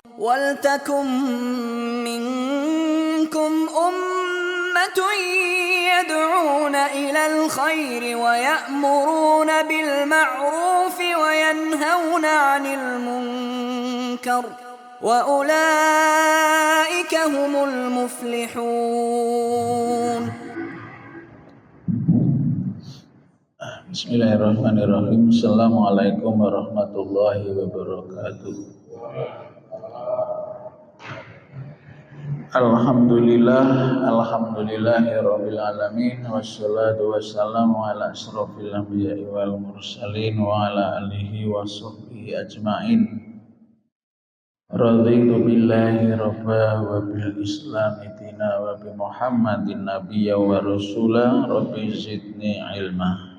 وَلْتَكُن مِّنكُمْ أُمَّةٌ يَدْعُونَ إِلَى الْخَيْرِ وَيَأْمُرُونَ بِالْمَعْرُوفِ وَيَنْهَوْنَ عَنِ الْمُنكَرِ وَأُولَئِكَ هُمُ الْمُفْلِحُونَ. Bismillahirrahmanirrahim. Assalamualaikum warahmatullahi wabarakatuh. Alhamdulillahirabbil alamin wassalatu wassalamu ala asrofil anbiya'i wal mursalin wa ala alihi wa sahbihi ajmain. Raditu billahi rabba wa bil islami dina wa bi Muhammadin nabiyya wa rasula rabbi zidni ilma.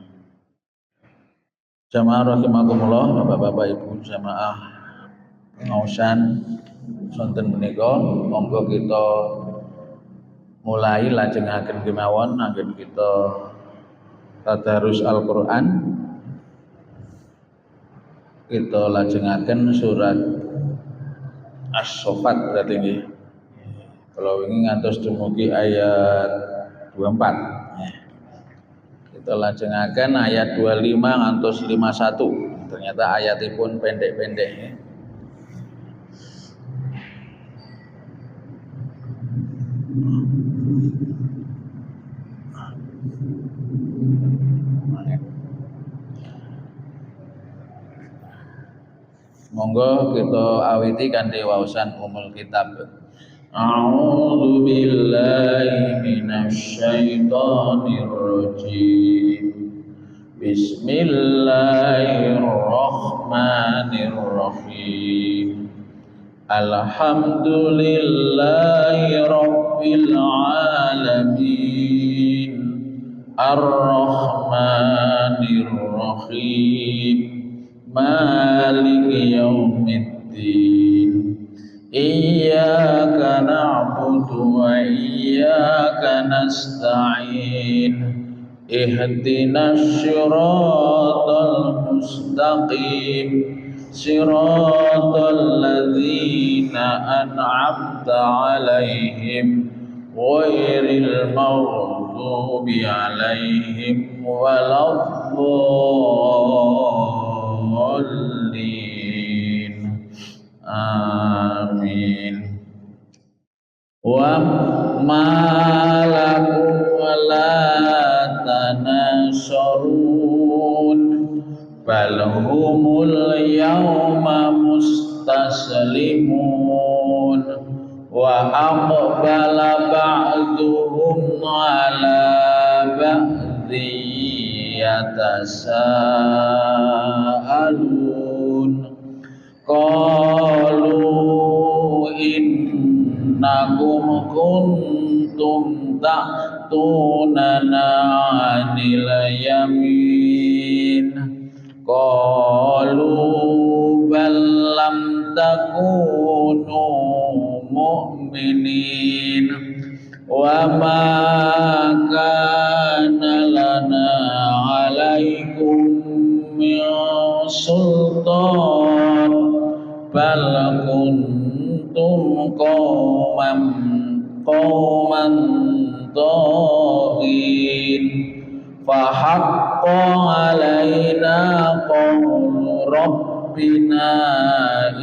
Jamaah rahimakumullah, Bapak-bapak Ibu jamaah pengaosan sonten menika, monggo kita mulai lajengaken kemawon anggen kita tadarus Al-Qur'an. Kita lajengaken surat As-Saffat berarti nggih. Kalau wingi ngantos dumugi ayat 24. Kita lajengaken ayat 25 ngantos 51. Ternyata ayatipun pendek-pendek ya. Monggo kita awiti kanthi waosan umul kitab. A'udzu billahi minasy syaithanir rajim. Bismillahirrahmanirrahim. Alhamdulillahi rabbil alamin. Ar-Rahmanir Rahim. Maliki yaumiddin. Iyyaka na'budu wa iyyaka nasta'in. Ihdinas siratal mustaqim. Siratal ladzina an'amta 'alaihim ghairil maghdubi 'alaihim waladdallin. Amin. Wa ma lakum la tanasarun bal humul yawma mustaslimun wa aqbala ba'duhum ala ba'dhi yatasaalun. Qalu innakum kuntum ta'tunana 'anil yamin. Qalu bal lam takunu mu'minin wa ma kana lana 'alaikum min sultan bal kuntum qauman taghin fa haqqa alaina qawlu rabbina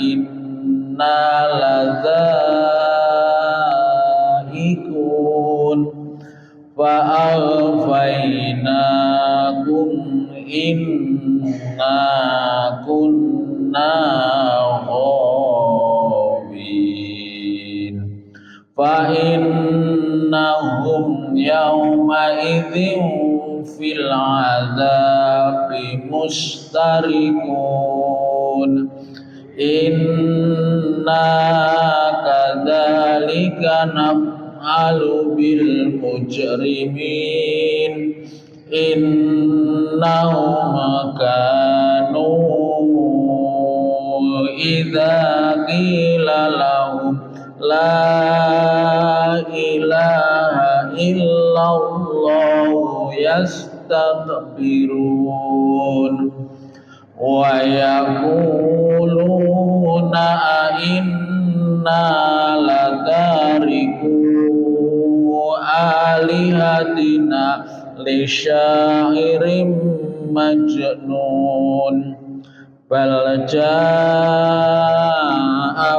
inna ladzaikun fa aghfaynakum inna kunna ghawin fa innahum yawma idzin fil 'adzabi mustarikun. Inna kadzalika naf'alu bil mujrimin. Innahum kanu idza qila lahum la ilaha illallah yastakbirun wa yaquluna inna latariku alihatina li syairim majnun bal jaa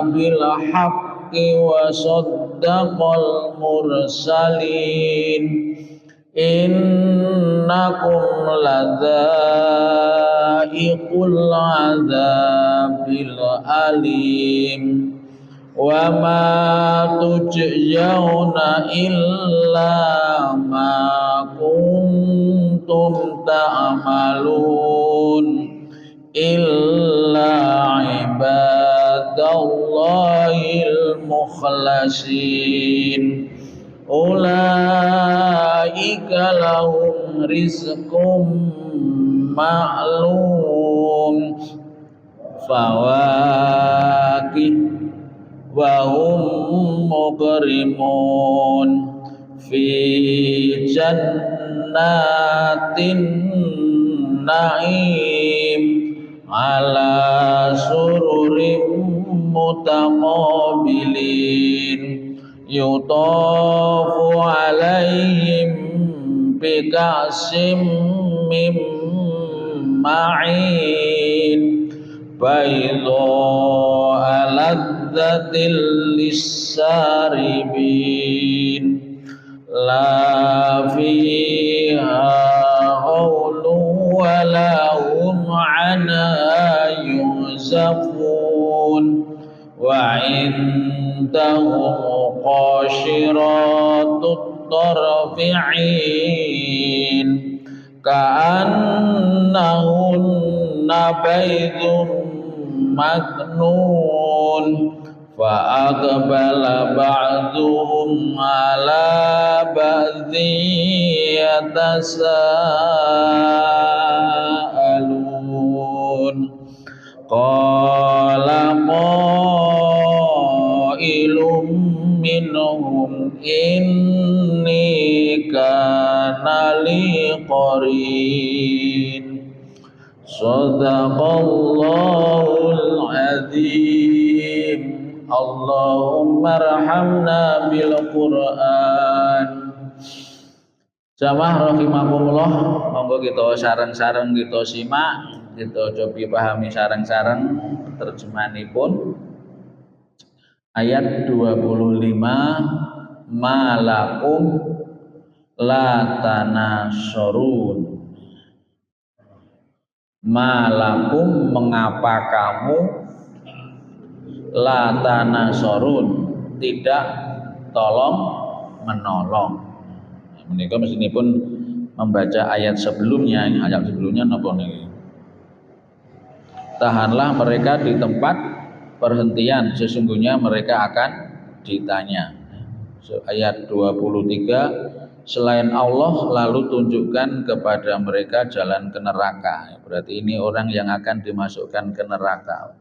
bil haqqi wa saddaqal mursalin innakum ladzaiqul adzabil alim wa ma tujzauna illa ma kuntum ta'malun illa ibadallahil mukhlasin ulaika lahum rizqum ma'lum fawakih wa hum mukrimun fi jannatin na'im ala sururim mutaqabilin yutafu alaihim bika'sim min ma'in bayda aladzatil lissaribin la fiha ghawlun wa lahum anha yuzafun wa indahum qashiratut tarfi'in ka'annahunna baydun maknun fa aqbala ba'duhum ala ba'dhin yatasaalun qala qailum minhum inni kana li qarin sadaqallahul azim Allahumma arhamna bil Qur'an. Jamaah rahimakumullah, monggo kita sareng-sareng kita simak, kita coba pahami sareng-sareng terjemahanipun. Ayat 25 malakum la tanasurun. Malakum mengapa kamu la tanasurun tidak tolong menolong. Menika mesinipun membaca ayat sebelumnya napa niki. Tahanlah mereka di tempat perhentian, sesungguhnya mereka akan ditanya. Ayat 23, selain Allah lalu tunjukkan kepada mereka jalan ke neraka. Berarti ini orang yang akan dimasukkan ke neraka,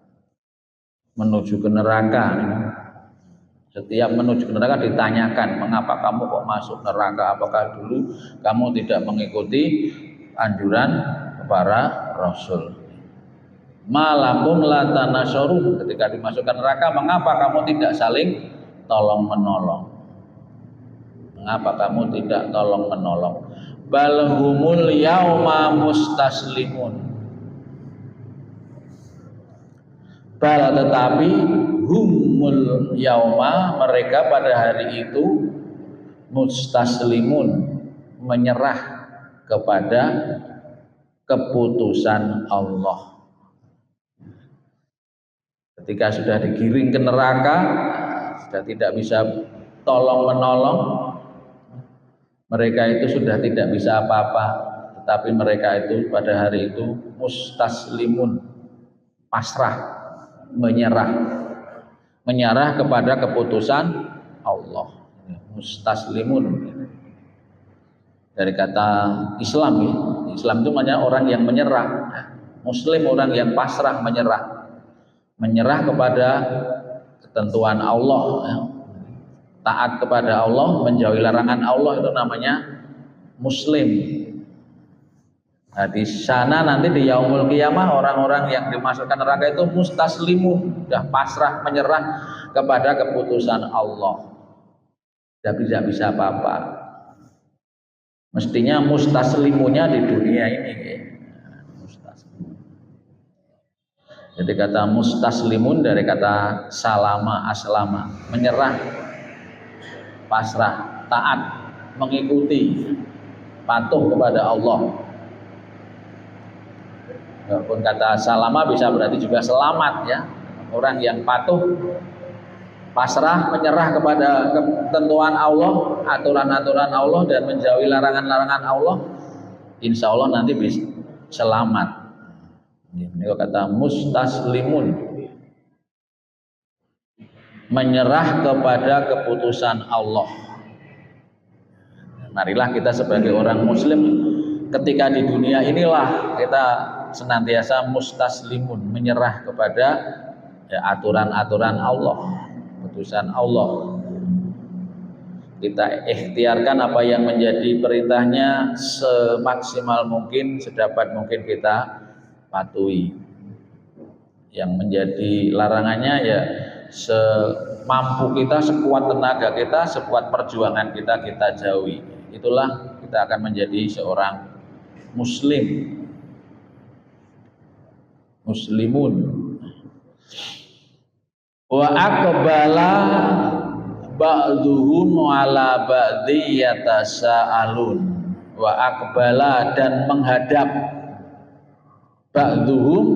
menuju ke neraka. Setiap menuju ke neraka ditanyakan, mengapa kamu kok masuk neraka? Apakah dulu kamu tidak mengikuti anjuran para rasul? Malakum la tanasurun, ketika dimasukkan neraka, mengapa kamu tidak saling tolong menolong? Mengapa kamu tidak tolong menolong? Bal humul yauma mustaslimun. Bal tetapi humul yauma, mereka pada hari itu mustaslimun, menyerah kepada keputusan Allah. Ketika sudah digiring ke neraka, sudah tidak bisa tolong menolong, mereka itu sudah tidak bisa apa-apa. Tetapi mereka itu pada hari itu mustaslimun, pasrah, menyerah kepada keputusan Allah. Mustaslimun dari kata Islam, ya. Islam itu maknanya orang yang menyerah. Muslim orang yang pasrah, menyerah kepada ketentuan Allah, ya. Taat kepada Allah, menjauhi larangan Allah, itu namanya Muslim. Nah, di sana nanti di yaumul qiyamah orang-orang yang dimasukkan neraka itu mustaslimun, sudah pasrah, menyerah kepada keputusan Allah. Tidak bisa apa-apa. Mestinya mustaslimunya di dunia ini. Jadi kata mustaslimun dari kata salama, aslama, menyerah, pasrah, taat, mengikuti, patuh kepada Allah. Walaupun kata salama bisa berarti juga selamat ya. Orang yang patuh, pasrah, menyerah kepada ketentuan Allah, aturan-aturan Allah dan menjauhi larangan-larangan Allah, insya Allah nanti bisa selamat. Ini kata mustaslimun, menyerah kepada keputusan Allah. Marilah kita sebagai orang muslim ketika di dunia inilah kita senantiasa mustaslimun, menyerah kepada aturan-aturan Allah, keputusan Allah. Kita ikhtiarkan apa yang menjadi perintahnya semaksimal mungkin, sedapat mungkin kita patuhi. Yang menjadi larangannya ya semampu kita, sekuat tenaga kita, sekuat perjuangan kita jauhi. Itulah kita akan menjadi seorang muslim, muslimun. Wa aqbala ba'duhum ala ba'di yatasaalun. Wa aqbala, dan menghadap, ba'duhum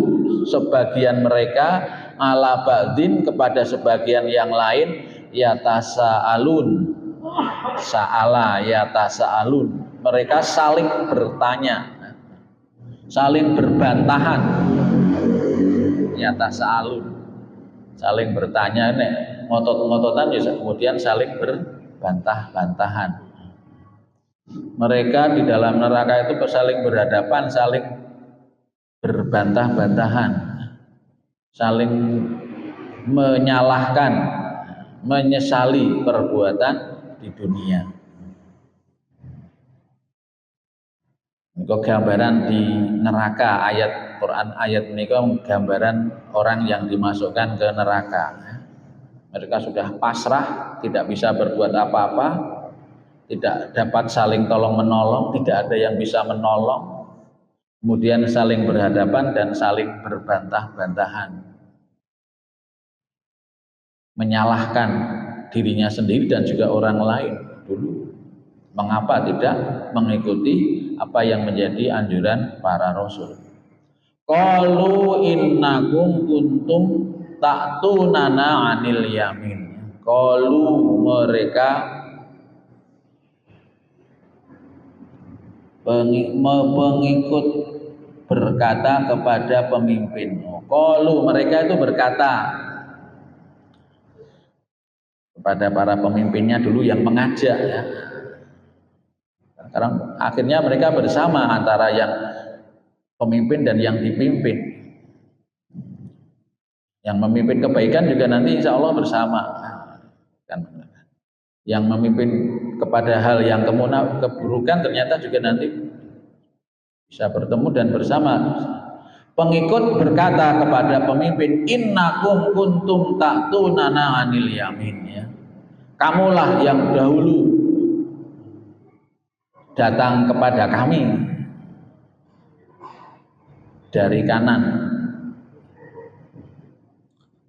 sebagian mereka, ala ba'din kepada sebagian yang lain, yatasaalun, sa'ala yatasaalun, mereka saling bertanya, saling berbantahan, yatasaalun, saling bertanya, nek ngotot-ngototan ya, kemudian saling berbantah-bantahan. Mereka di dalam neraka itu saling berhadapan, saling berbantah-bantahan, saling menyalahkan, menyesali perbuatan di dunia. Ini gambaran di neraka, ayat Quran ayat ini gambaran orang yang dimasukkan ke neraka. Mereka sudah pasrah, tidak bisa berbuat apa-apa, tidak dapat saling tolong menolong, tidak ada yang bisa menolong, kemudian saling berhadapan dan saling berbantah-bantahan, menyalahkan dirinya sendiri dan juga orang lain. Dulu mengapa tidak mengikuti apa yang menjadi anjuran para rasul? Qalu innakum kuntum ta'tunana 'anil yamin. Qalu, mereka pengikut berkata kepada pemimpin. Qalu, mereka itu berkata kepada para pemimpinnya dulu yang mengajak ya. Sekarang akhirnya mereka bersama antara yang pemimpin dan yang dipimpin. Yang memimpin kebaikan juga nanti insya Allah bersama. Yang memimpin kepada hal yang keburukan ternyata juga nanti bisa bertemu dan bersama. Pengikut berkata kepada pemimpin, innakum kuntum ta'tunana 'anil yamin ya. Kamulah yang dahulu datang kepada kami dari kanan.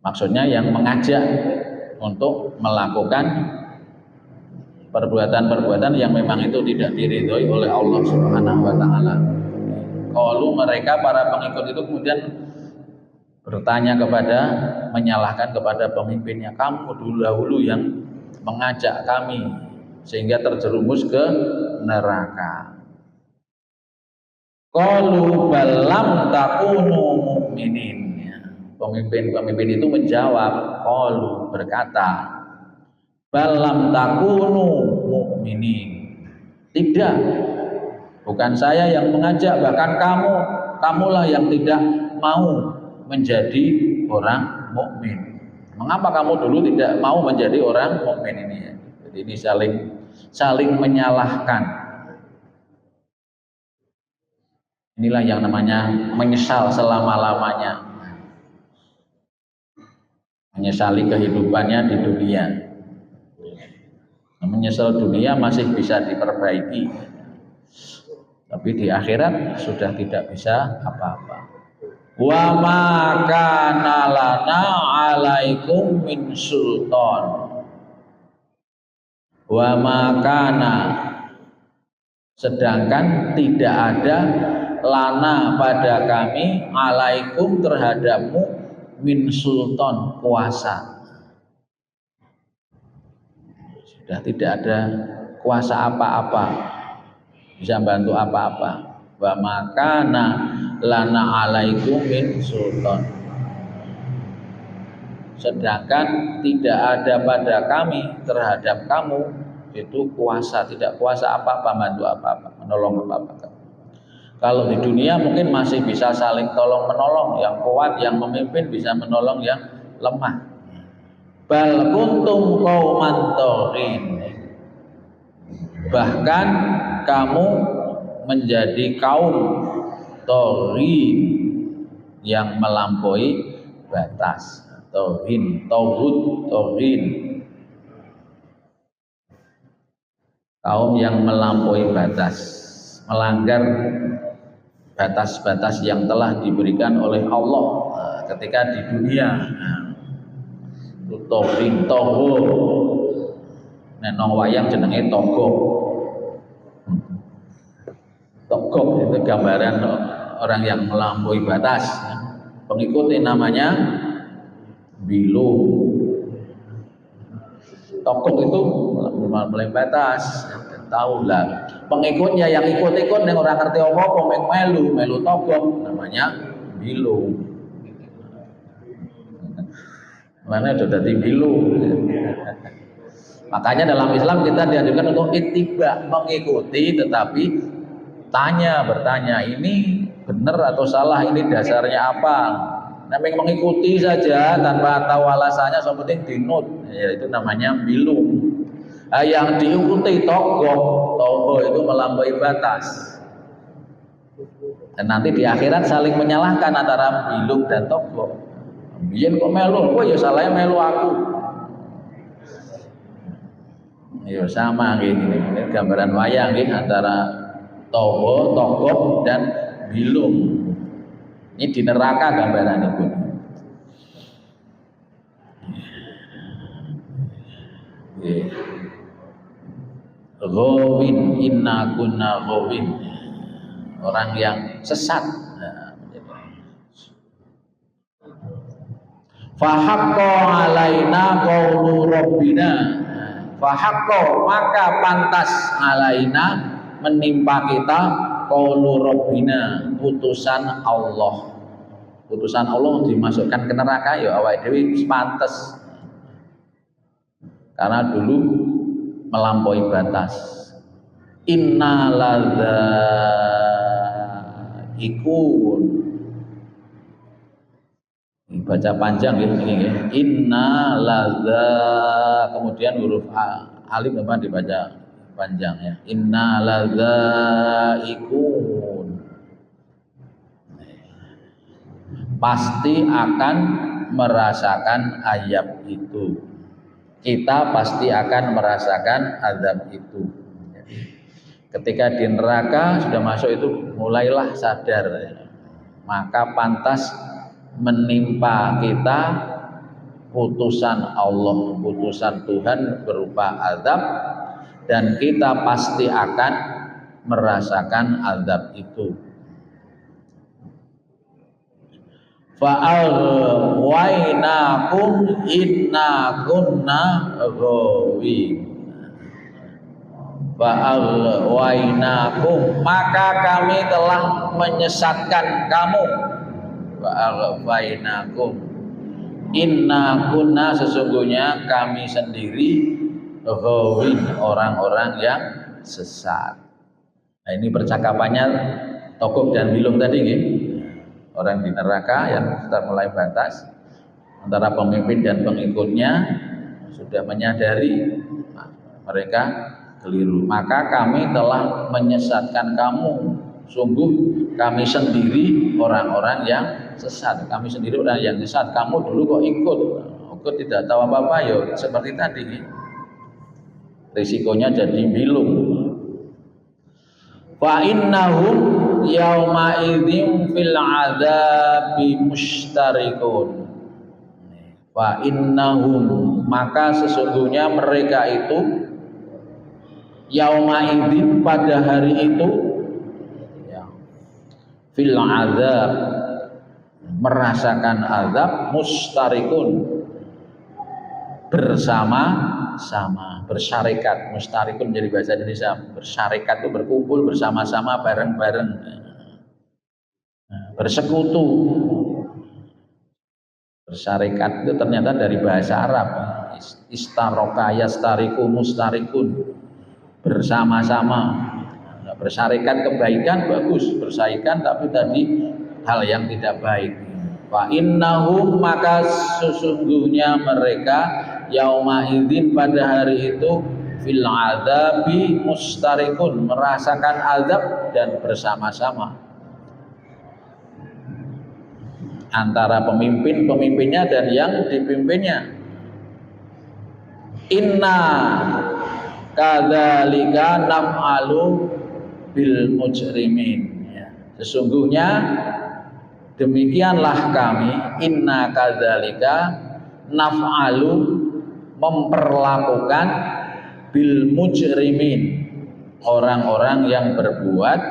Maksudnya yang mengajak untuk melakukan perbuatan-perbuatan yang memang itu tidak diridhoi oleh Allah Subhanahu wa taala. Kalau mereka para pengikut itu kemudian bertanya menyalahkan kepada pemimpinnya, kamu dahulu yang mengajak kami sehingga terjerumus ke neraka. Qalu balam takunu mu'minin. Pemimpin-pemimpin itu menjawab, qalu, berkata, balam takunu mu'minin. Tidak, bukan saya yang mengajak, bahkan kamulah yang tidak mau menjadi orang mukmin. Mengapa kamu dulu tidak mau menjadi orang mukmin ini? Jadi ini saling menyalahkan. Inilah yang namanya menyesal selama-lamanya. menyesali kehidupannya di dunia. Menyesal dunia masih bisa diperbaiki, tapi di akhirat sudah tidak bisa apa-apa. Wa ma kana lana 'alaikum min sultan. Wa ma kana, sedangkan tidak ada lana pada kami, alaikum terhadapmu, min sultan kuasa. Sudah tidak ada kuasa apa-apa, bisa bantu apa-apa. Wa makana lana alaikum min sultan, sedangkan tidak ada pada kami terhadap kamu itu kuasa, tidak kuasa apa-apa, bantu apa-apa, menolong apa-apa. Kalau di dunia mungkin masih bisa saling tolong menolong, yang kuat, yang memimpin bisa menolong yang lemah. Bal kuntum qauman taghin, bahkan kamu menjadi kaum taghin yang melampaui batas. Taghin, tauhid, taghin, kaum yang melampaui batas, melanggar batas-batas yang telah diberikan oleh Allah ketika di dunia. Toghin, togo, nenong wayang jenenge togo. Togo itu gambaran orang yang melampaui batas. Pengikutnya namanya bilu. Togo itu melampaui batas. Tahu lah. Pengikutnya yang ikut-ikut yang orang ngerti apa-apa, melu togo, namanya bilu. Mana sudah jadi bilu. Makanya dalam Islam kita dianjurkan untuk ittiba, mengikuti, tetapi bertanya, ini benar atau salah, ini dasarnya apa. Namanya mengikuti saja tanpa tahu alasannya, yang penting dinut, ya, itu namanya bilu. Yang diikuti togo itu melampaui batas. Dan nanti di akhirat saling menyalahkan antara bilu dan togo. Biyen kok melu, kok ya salahnya melu aku. Ya sama gini, ini gambaran wayang nih antara togo dan bilung. Ini di neraka gambaran itu. Ghawin, inna kunna ghawin, orang yang sesat. Fahaqqa alaina qaulu rabbina, fahaqqa maka pantas alaina menimpa kita qaulu rabbina, putusan Allah. Putusan Allah dimasukkan ke neraka ya awake dhewe pantes. Karena dulu melampaui batas. Inna ladzaikun, baca panjang ya ini ya. Inna ladza, kemudian huruf alif apa dibaca panjang ya. Inna ladzaikun, pasti akan merasakan azab itu. Kita pasti akan merasakan azab itu. Ketika di neraka sudah masuk itu mulailah sadar, maka pantas menimpa kita putusan Allah, putusan Tuhan berupa azab, dan kita pasti akan merasakan azab itu. Fa'aghwaynakum inna kunna ghawin. Fa'aghwaynakum, maka kami telah menyesatkan kamu. Fa'aghwaynakum, inna kunna, sesungguhnya kami sendiri ghawin, orang-orang yang sesat. Nah, ini percakapannya Togok dan Bilung tadi gitu. Orang di neraka yang sudah mulai batas, antara pemimpin dan pengikutnya sudah menyadari mereka keliru. Maka kami telah menyesatkan kamu, sungguh kami sendiri orang-orang yang sesat. Kami sendiri orang yang sesat. Kamu dulu kok ikut, Kok tidak tahu apa-apa ya seperti tadi. Risikonya jadi bilung. Fa innahum yauma idzin fil adzabi mustarikun. Fa innahum, maka sesungguhnya mereka itu yauma idzin, pada hari itu ya, fil azab, merasakan azab, mustarikun, bersama-sama, bersyarikat. Mustarikun jadi bahasa Indonesia. Bersyarikat itu berkumpul bersama-sama, bareng-bareng, bersekutu. Bersyarikat itu ternyata dari bahasa Arab. Istaroka yastariku mustarikun, bersama-sama. Bersyarikat kebaikan bagus, bersyarikat tapi tadi hal yang tidak baik. Fa innahum, maka sesungguhnya mereka yauma idzin, pada hari itu fil adzabi mustarikun, merasakan azab dan bersama-sama antara pemimpinnya dan yang dipimpinnya. Inna kadzalika naf'alu bil mujrimin, ya. Sesungguhnya demikianlah kami, inna kadzalika naf'alu, memperlakukan bil mujrimin, orang-orang yang berbuat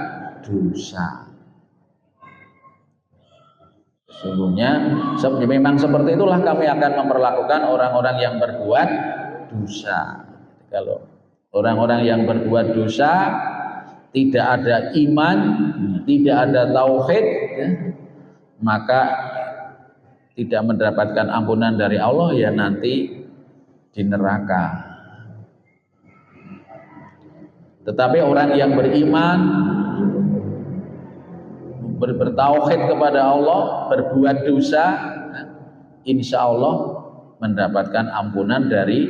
dosa. Sesungguhnya memang seperti itulah kami akan memperlakukan orang-orang yang berbuat dosa. Kalau orang-orang yang berbuat dosa, tidak ada iman, tidak ada tauhid, ya, maka tidak mendapatkan ampunan dari Allah, ya nanti di neraka. Tetapi orang yang beriman, bertauhid kepada Allah, berbuat dosa, insya Allah mendapatkan ampunan dari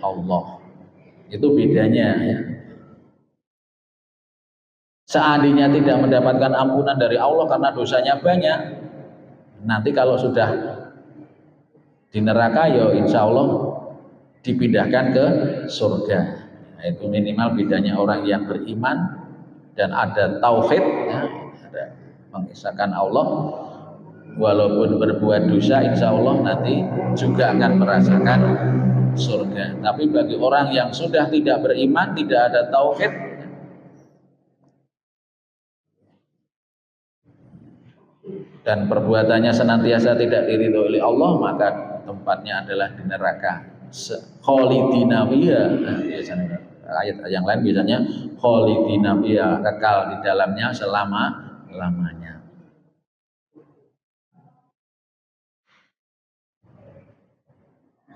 Allah. Itu bedanya, ya. Seandainya tidak mendapatkan ampunan dari Allah karena dosanya banyak, nanti kalau sudah di neraka, ya insya Allah dipindahkan ke surga. Nah, itu minimal bedanya orang yang beriman dan ada tauhid, ya, ada mengisahkan Allah, walaupun berbuat dosa insya Allah nanti juga akan merasakan surga. Tapi bagi orang yang sudah tidak beriman, tidak ada tauhid, dan perbuatannya senantiasa tidak diridhoi oleh Allah, maka tempatnya adalah di neraka. Khalidina fiha, ayat yang lain biasanya khalidina fiha, kekal di dalamnya selama-lamanya.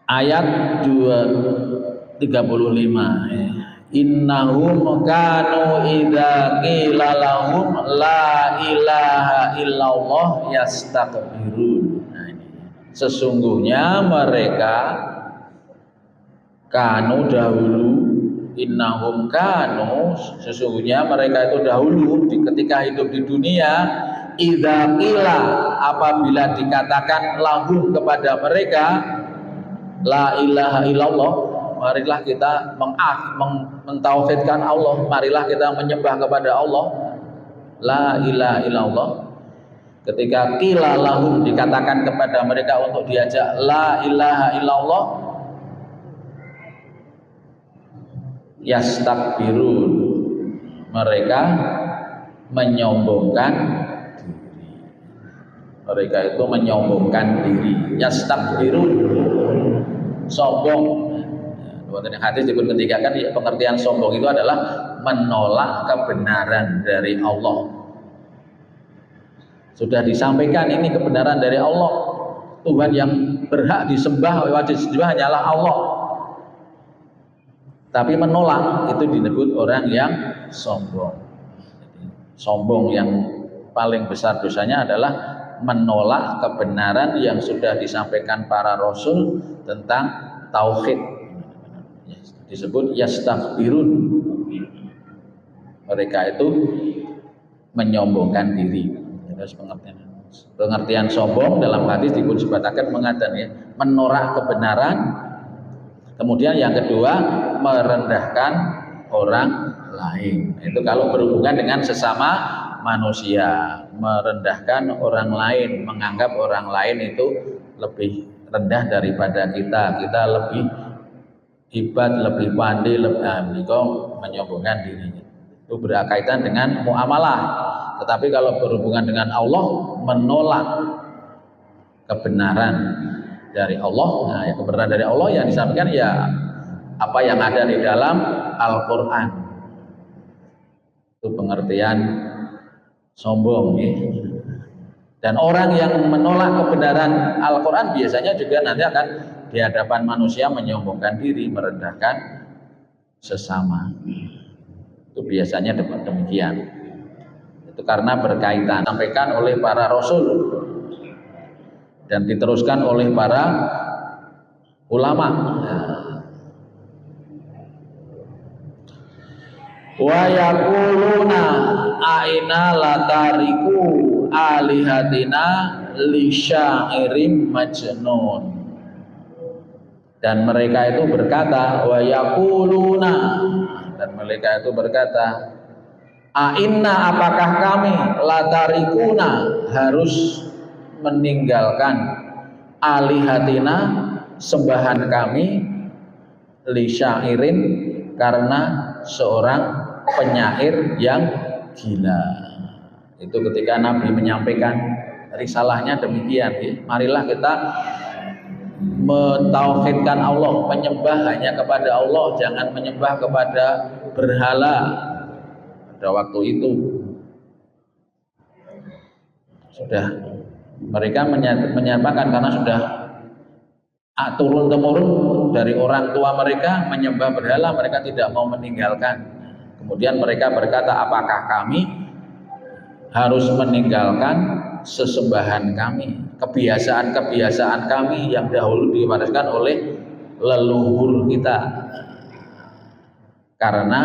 Ayat 35, innahum kanu idza qila lahum la ilaha illallah yastakbirun. Nah, ini. Sesungguhnya mereka kanu dahulu, innahum kanu, sesungguhnya mereka itu dahulu ketika hidup di dunia, idza qila, apabila dikatakan lahum kepada mereka la ilaha illallah, marilah kita mentauhidkan Allah, marilah kita menyembah kepada Allah, la ilaha illallah. Ketika qila lahum, dikatakan kepada mereka untuk diajak la ilaha illallah, yastakbirun, mereka menyombongkan diri. Mereka itu menyombongkan diri, yastakbirun, sombong. Waktu hadis dipun ketigakan, pengertian sombong itu adalah menolak kebenaran dari Allah. Sudah disampaikan ini kebenaran dari Allah, Tuhan yang berhak disembah, wajib disembah hanyalah Allah, tapi menolak, itu disebut orang yang sombong. Sombong yang paling besar dosanya adalah menolak kebenaran yang sudah disampaikan para rasul tentang tauhid. Disebut yastakbirun, mereka itu menyombongkan diri. Terus pengertian Pengertian sombong dalam hadis dipun sebataken mengaten ya, menolak kebenaran. Kemudian yang kedua, merendahkan orang lain. Itu kalau berhubungan dengan sesama manusia, merendahkan orang lain, menganggap orang lain itu lebih rendah daripada kita lebih hebat, lebih pandai, lebih menyombongkan dirinya. Itu berkaitan dengan muamalah. Tetapi kalau berhubungan dengan Allah, menolak kebenaran dari Allah. Nah, ya, kebenaran dari Allah yang disampaikan ya apa yang ada di dalam Al-Qur'an. Itu pengertian sombong ya. Dan orang yang menolak kebenaran Al-Qur'an biasanya juga nanti akan di hadapan manusia menyombongkan diri, merendahkan sesama. Itu biasanya demikian. Itu karena berkaitan disampaikan oleh para rasul dan diteruskan oleh para ulama. Wa yaquluna aina latariku alihatina li syairim majnun. Dan mereka itu berkata, wa yaquluna, dan mereka itu berkata, aina apakah kami latarikuna harus meninggalkan alihatina sembahan kami li syairin karena seorang penyair yang gila. Itu ketika Nabi menyampaikan risalahnya demikian ya. Marilah kita mentauhidkan Allah, menyembah hanya kepada Allah, jangan menyembah kepada berhala. Pada waktu itu sudah mereka menyatakan karena sudah turun temurun dari orang tua mereka menyembah berhala, mereka tidak mau meninggalkan. Kemudian mereka berkata, apakah kami harus meninggalkan sesembahan kami, kebiasaan-kebiasaan kami yang dahulu diwariskan oleh leluhur kita, karena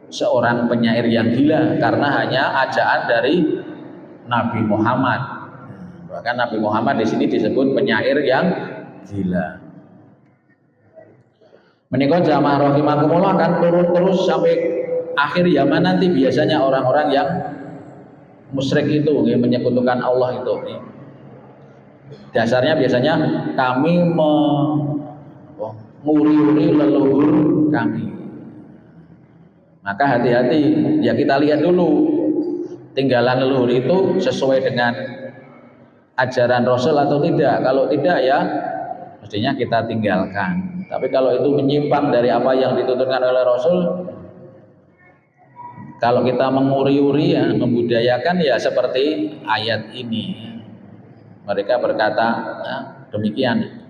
seorang penyair yang gila, karena hanya ajaan dari Nabi Muhammad. Bahkan Nabi Muhammad di sini disebut penyair yang gila. Menika jamaah rahimakumullah akan turun terus sampai akhir zaman nanti. Biasanya orang-orang yang musyrik itu menyekutukan Allah itu. Dasarnya biasanya kami menguri-uri leluhur kami. Maka hati-hati, ya kita lihat dulu tinggalan leluhur itu sesuai dengan ajaran Rasul atau tidak. Kalau tidak ya mestinya kita tinggalkan. Tapi kalau itu menyimpang dari apa yang dituturkan oleh Rasul, kalau kita menguri-uri ya, membudayakan ya seperti ayat ini. Mereka berkata demikian.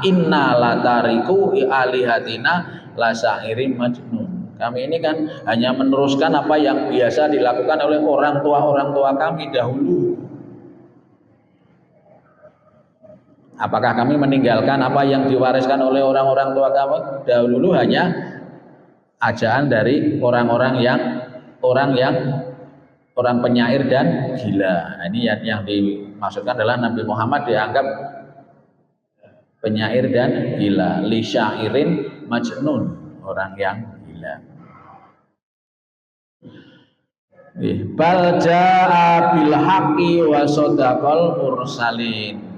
Inna latariku alihatina lasairim majnun. Kami ini kan hanya meneruskan apa yang biasa dilakukan oleh orang tua kami dahulu. Apakah kami meninggalkan apa yang diwariskan oleh orang-orang tua kami dahulu hanya ajaan dari orang penyair dan gila. Ini yang dimaksudkan adalah Nabi Muhammad dianggap penyair dan gila, li syairin majnun, orang yang gila. Bal jaa bil haqqi wa sadaqal mursalin.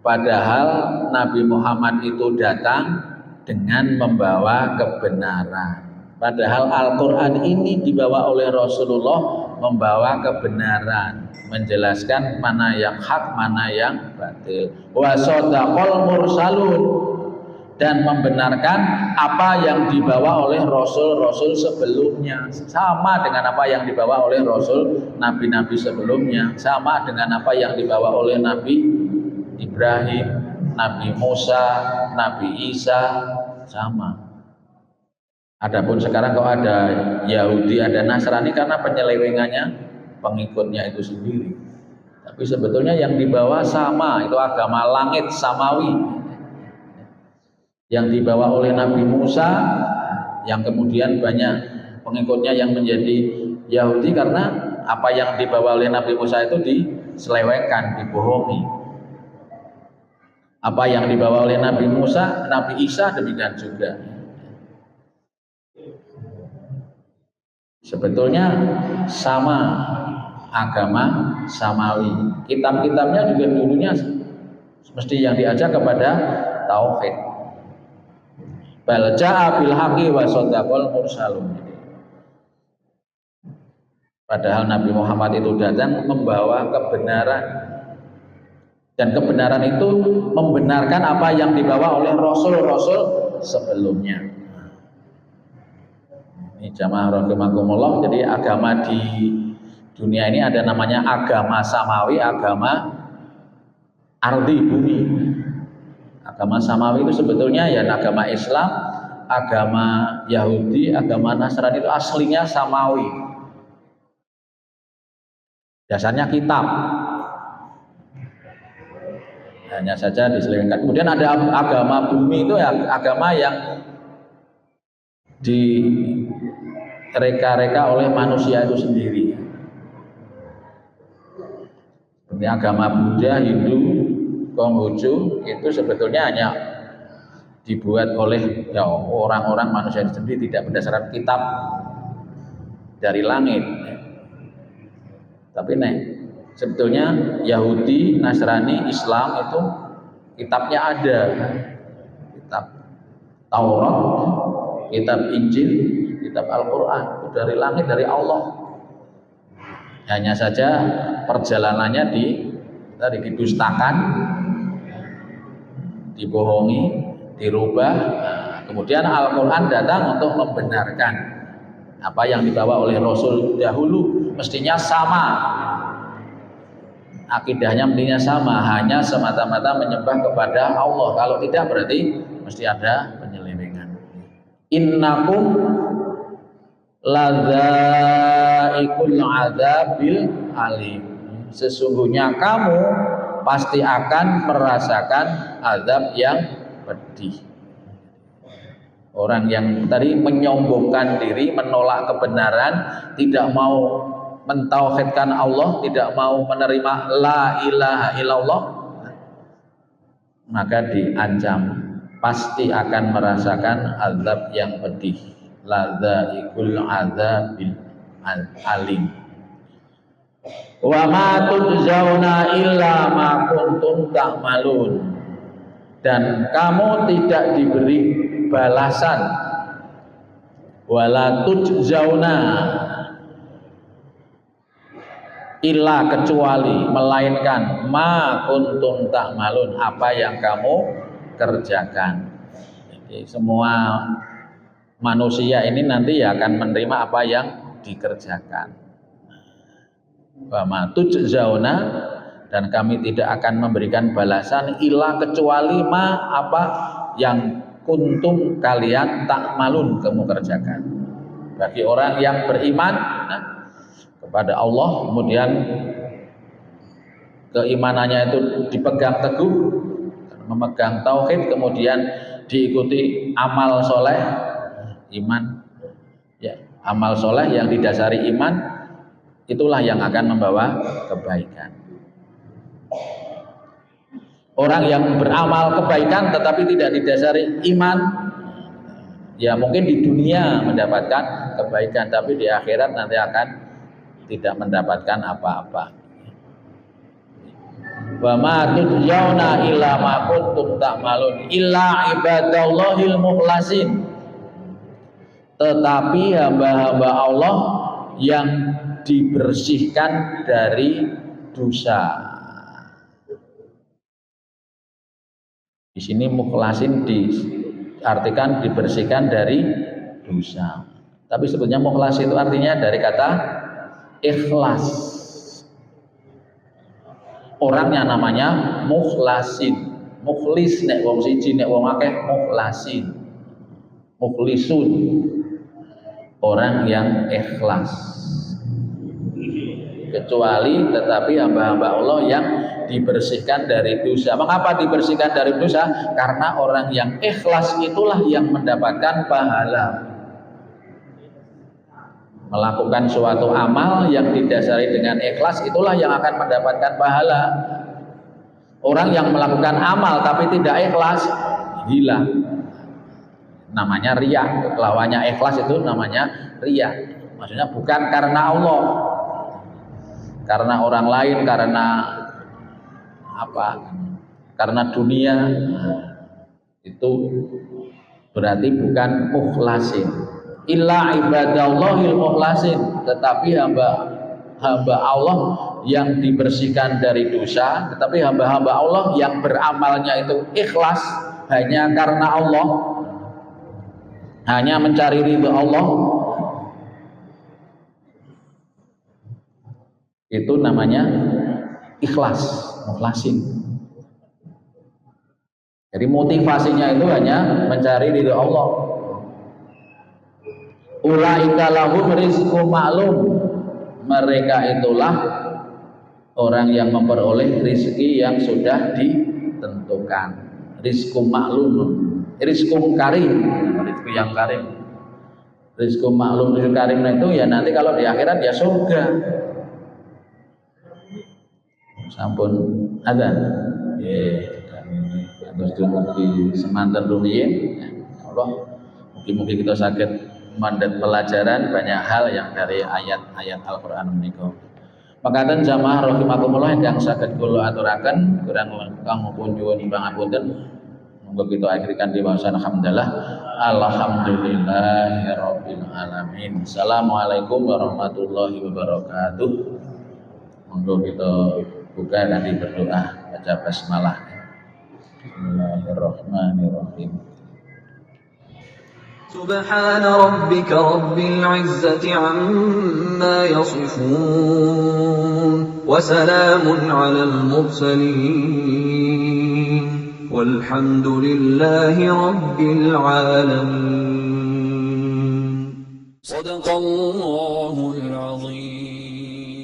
Padahal Nabi Muhammad itu datang dengan membawa kebenaran. Padahal Al-Quran ini dibawa oleh Rasulullah membawa kebenaran, menjelaskan mana yang hak, mana yang batil. Wa sadaqal mursalun, dan membenarkan apa yang dibawa oleh rasul-rasul sebelumnya, sama dengan apa yang dibawa oleh rasul nabi-nabi sebelumnya, sama dengan apa yang dibawa oleh Nabi Ibrahim, Nabi Musa, Nabi Isa, sama. Adapun sekarang kalau ada Yahudi, ada Nasrani karena penyelewengannya pengikutnya itu sendiri. Tapi sebetulnya yang dibawa sama, itu agama langit samawi. Yang dibawa oleh Nabi Musa, yang kemudian banyak pengikutnya yang menjadi Yahudi karena apa yang dibawa oleh Nabi Musa itu diselewengkan, dibohongi. Apa yang dibawa oleh Nabi Musa, Nabi Isa demikian juga. Sebetulnya sama agama samawi. Kitab-kitabnya juga dulunya mesti yang diajak kepada tauhid. Bal jaa bil haqqi wa shadaqal mursalun. Padahal Nabi Muhammad itu datang membawa kebenaran, dan kebenaran itu membenarkan apa yang dibawa oleh rasul-rasul sebelumnya. Ini jamaah rahimakumullah, jadi agama di dunia ini ada namanya agama samawi, agama ardi, bumi. Agama samawi itu sebetulnya ya agama Islam, agama Yahudi, agama Nasrani itu aslinya samawi. Dasarnya kitab. Hanya saja diselewengkan. Kemudian ada agama bumi, itu ya agama yang direka-reka oleh manusia itu sendiri. Seperti agama Buddha, Hindu, Konghucu itu sebetulnya hanya dibuat oleh ya, orang-orang manusia itu sendiri, tidak berdasarkan kitab dari langit. Tapi sebetulnya Yahudi, Nasrani, Islam itu kitabnya ada. Kitab Taurat, kitab Injil, kitab Al-Quran, itu dari langit, dari Allah. Hanya saja perjalanannya didustakan, dibohongi, dirubah. Kemudian Al-Quran datang untuk membenarkan apa yang dibawa oleh Rasul dahulu. Mestinya sama, akidahnya mestinya sama, hanya semata-mata menyembah kepada Allah. Kalau tidak berarti mesti ada penyelewengan. Innakum ladzaiqul adzabil alim. Sesungguhnya kamu pasti akan merasakan azab yang pedih. Orang yang tadi menyombongkan diri, menolak kebenaran, tidak mau mentauhidkan Allah, tidak mau menerima la ilaha illallah, maka diancam pasti akan merasakan azab yang pedih. Ladzaiqul adzabil alim. Wa ma tujzauna illa ma kuntum ta'malun. Dan kamu tidak diberi balasan, wala tujzauna, illa kecuali, melainkan ma kuntum ta'malun, apa yang kamu kerjakan. Jadi semua manusia ini nanti ya akan menerima apa yang dikerjakan. Wa ma tujzauna, dan kami tidak akan memberikan balasan illa kecuali ma, apa yang kuntum kalian ta'malun, kamu kerjakan. Bagi orang yang beriman kepada Allah, kemudian keimanannya itu dipegang teguh, memegang tauhid, kemudian diikuti amal soleh, iman, ya, amal soleh yang didasari iman, itulah yang akan membawa kebaikan. Orang yang beramal kebaikan tetapi tidak didasari iman, ya mungkin di dunia mendapatkan kebaikan, tapi di akhirat nanti akan tidak mendapatkan apa-apa. Wa ma tujzauna illa ma kuntum ta'malun illa ibadallahil mukhlasin. Tetapi hamba-hamba Allah yang dibersihkan dari dosa. Di sini mukhlasin diartikan dibersihkan dari dosa. Tapi sebetulnya mukhlas itu artinya dari kata ikhlas. Orangnya namanya mukhlasin. Mukhlis nek wong siji, nek wong akeh mukhlasin. Mukhlisun, orang yang ikhlas. Kecuali tetapi hamba-hamba Allah yang dibersihkan dari dosa. Mengapa dibersihkan dari dosa? Karena orang yang ikhlas itulah yang mendapatkan pahala. Melakukan suatu amal yang didasari dengan ikhlas, itulah yang akan mendapatkan pahala. Orang yang melakukan amal tapi tidak ikhlas, gila. Namanya riya. Lawannya ikhlas itu namanya riya. Maksudnya bukan karena Allah, karena orang lain, karena apa? Karena dunia. Itu berarti bukan mukhlasin. Illa ibadallahil mukhlasin, tetapi hamba Allah yang dibersihkan dari dosa, tetapi hamba-hamba Allah yang beramalnya itu ikhlas hanya karena Allah, hanya mencari ridha Allah, itu namanya ikhlas, mukhlasin. Jadi motivasinya itu hanya mencari ridha Allah. Ulaika lahum rizqum ma'lum. Mereka itulah orang yang memperoleh rizki yang sudah ditentukan. Rizqum ma'lum, rizqum karim, rizki yang karim. Rizqum ma'lum, rizqum karim itu ya nanti kalau di akhirat ya surga. Sampun azan. Terus dumugi semanten rumiyin. Allah mugi-mugi kita saged mandat pelajaran banyak hal yang dari ayat-ayat Al-Qur'an menika. Makaten jamaah rahimakumullah yang saged kula aturaken kurang langkung nyuwun pangapunten. Monggo kita akhirkan di wasan alhamdulillah. Alhamdulillahirabbil alamin. Assalamualaikum warahmatullahi wabarakatuh. Monggo kita buka nanti berdoa baca basmalah. Bismillahirrahmanirrahim. سبحان ربك رب العزة عما يصفون وسلام على المرسلين والحمد لله رب العالمين صدق الله العظيم.